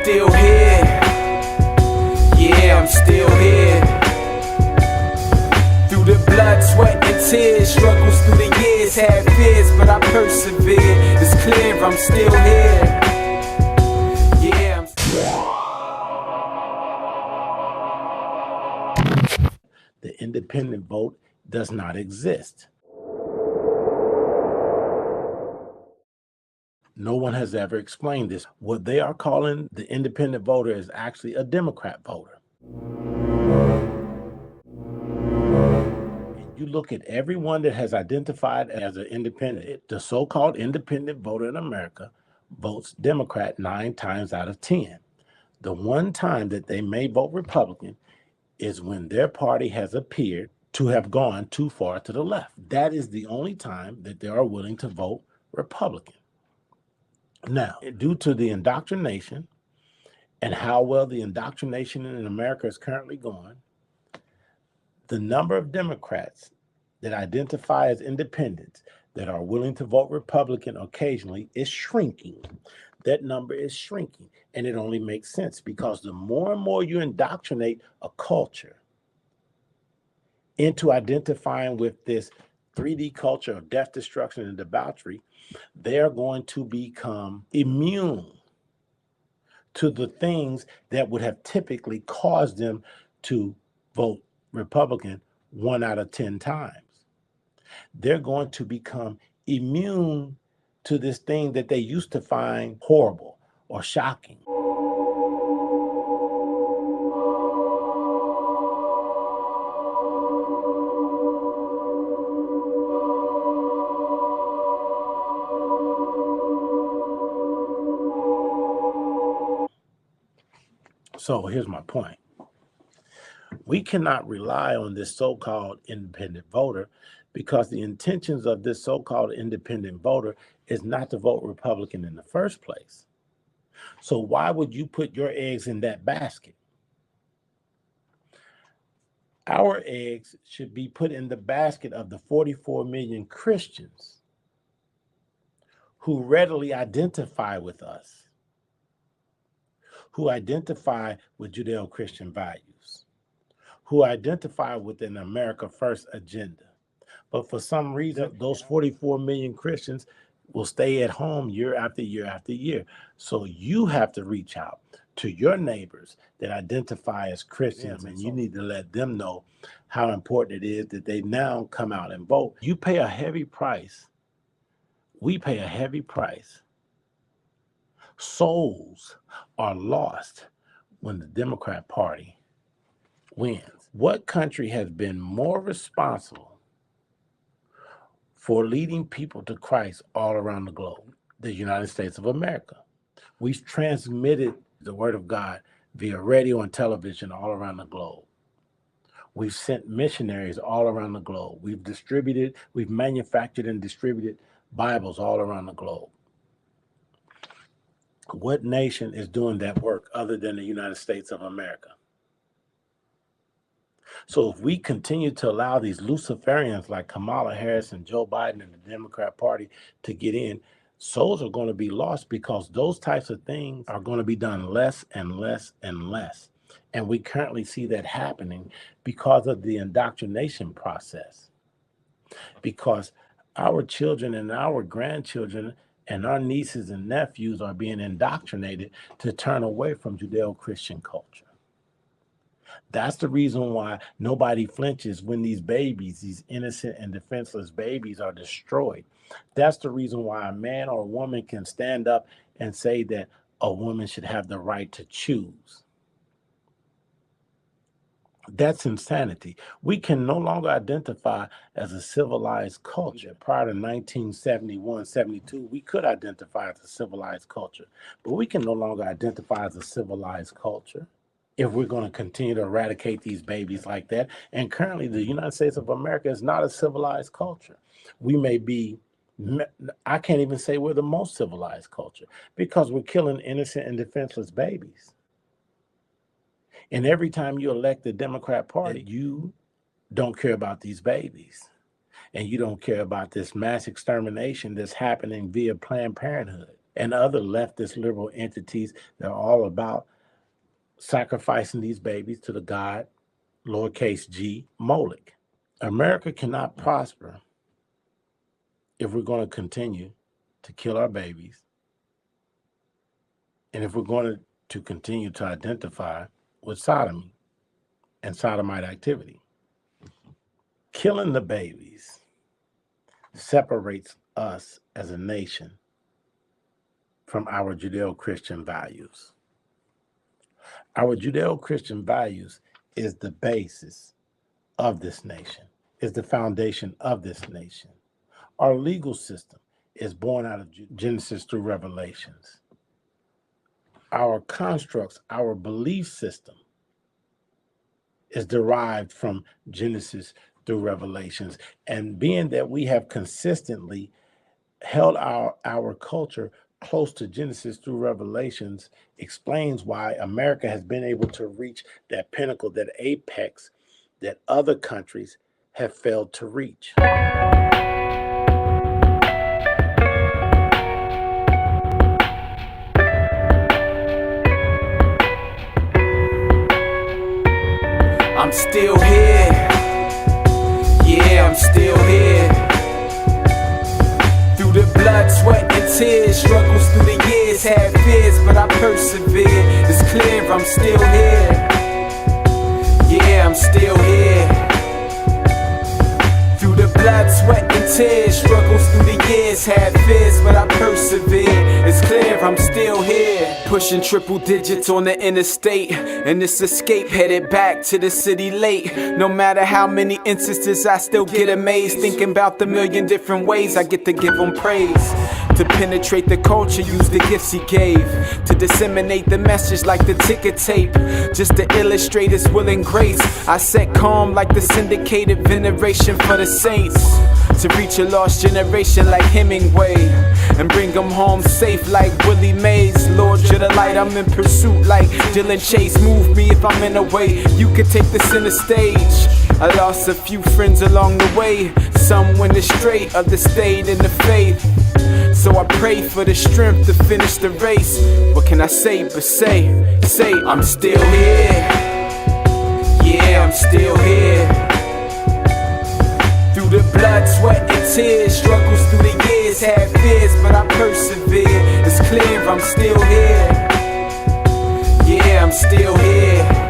still here. Yeah, I'm still here. Through the blood, sweat, and tears, struggles through the years, had fears, but I persevered. It's clear I'm still here. Yeah, The independent vote does not exist. No one has ever explained this. What they are calling the independent voter is actually a Democrat voter. And you look at everyone that has identified as an independent, the so-called independent voter in America votes Democrat 9 times out of 10. The one time that they may vote Republican is when their party has appeared to have gone too far to the left. That is the only time that they are willing to vote Republican. Now, due to the indoctrination and how well the indoctrination in America is currently going, the number of Democrats that identify as independents that are willing to vote Republican occasionally is shrinking. That number is shrinking, and it only makes sense because the more and more you indoctrinate a culture into identifying with this 3D culture of death, destruction, and debauchery, they're going to become immune to the things that would have typically caused them to vote Republican 1 out of 10 times. They're going to become immune to this thing that they used to find horrible or shocking. So here's my point. We cannot rely on this so-called independent voter because the intentions of this so-called independent voter is not to vote Republican in the first place. So why would you put your eggs in that basket? Our eggs should be put in the basket of the 44 million Christians who readily identify with us, who identify with Judeo-Christian values, who identify with an America First agenda. But for some reason, those 44 million Christians will stay at home year after year after year. So you have to reach out to your neighbors that identify as Christians, and you need to let them know how important it is that they now come out and vote. You pay a heavy price. We pay a heavy price. Souls are lost when the Democrat Party wins. What country has been more responsible for leading people to Christ all around the globe? The United States of America. We've transmitted the word of God via radio and television all around the globe. We've sent missionaries all around the globe. We've manufactured and distributed Bibles all around the globe. What nation is doing that work other than the United States of America? So if we continue to allow these Luciferians like Kamala Harris and Joe Biden and the Democrat Party to get in, souls are going to be lost because those types of things are going to be done less and less and less. And we currently see that happening because of the indoctrination process. Because our children and our grandchildren and our nieces and nephews are being indoctrinated to turn away from Judeo-Christian culture. That's the reason why nobody flinches when these babies, these innocent and defenseless babies, are destroyed. That's the reason why a man or a woman can stand up and say that a woman should have the right to choose. That's insanity. We can no longer identify as a civilized culture. Prior to 1971, 72, we could identify as a civilized culture, but we can no longer identify as a civilized culture if we're going to continue to eradicate these babies like that. And currently, the United States of America is not a civilized culture. We may be, I can't even say we're the most civilized culture because we're killing innocent and defenseless babies. And every time you elect the Democrat Party, you don't care about these babies. And you don't care about this mass extermination that's happening via Planned Parenthood. and other leftist liberal entities that are all about sacrificing these babies to the god, lowercase g, Moloch. America cannot prosper if we're going to continue to kill our babies, and if we're going to continue to identify with sodomy and sodomite activity. Killing the babies separates us as a nation from our Judeo-Christian values. Our Judeo-Christian values is the basis of this nation, is the foundation of this nation. Our legal system is born out of Genesis through Revelations. Our constructs, our belief system is derived from Genesis through Revelations. And being that we have consistently held our culture close to Genesis through Revelations explains why America has been able to reach that pinnacle, that apex that other countries have failed to reach. I'm still here. Yeah, I'm still here. Through the blood, sweat, and tears, struggles through the years, had fears, but I persevered. It's clear I'm still here. Yeah, I'm still here. Through the blood, sweat, and tears, struggles through the years, had fears, but I persevered. It's clear I'm still here. Pushing triple digits on the interstate, and this escape headed back to the city late. No matter how many instances, I still get amazed, thinking about the million different ways I get to give him praise. To penetrate the culture, use the gifts he gave. To disseminate the message like the ticker tape. Just to illustrate his will and grace, I set calm like the syndicated veneration for the saints. To reach a lost generation like Hemingway, and bring them home safe like Willie Mays. Lord, you're the light, I'm in pursuit like Dylan Chase. Move me if I'm in a way, you could take the center stage. I lost a few friends along the way. Some went astray, others stayed in the faith. So I pray for the strength to finish the race. What can I say but say, I'm still here. Yeah, I'm still here. Through the blood, sweat, and tears, struggles through the years, had fears, but I persevered. It's clear I'm still here. Yeah, I'm still here.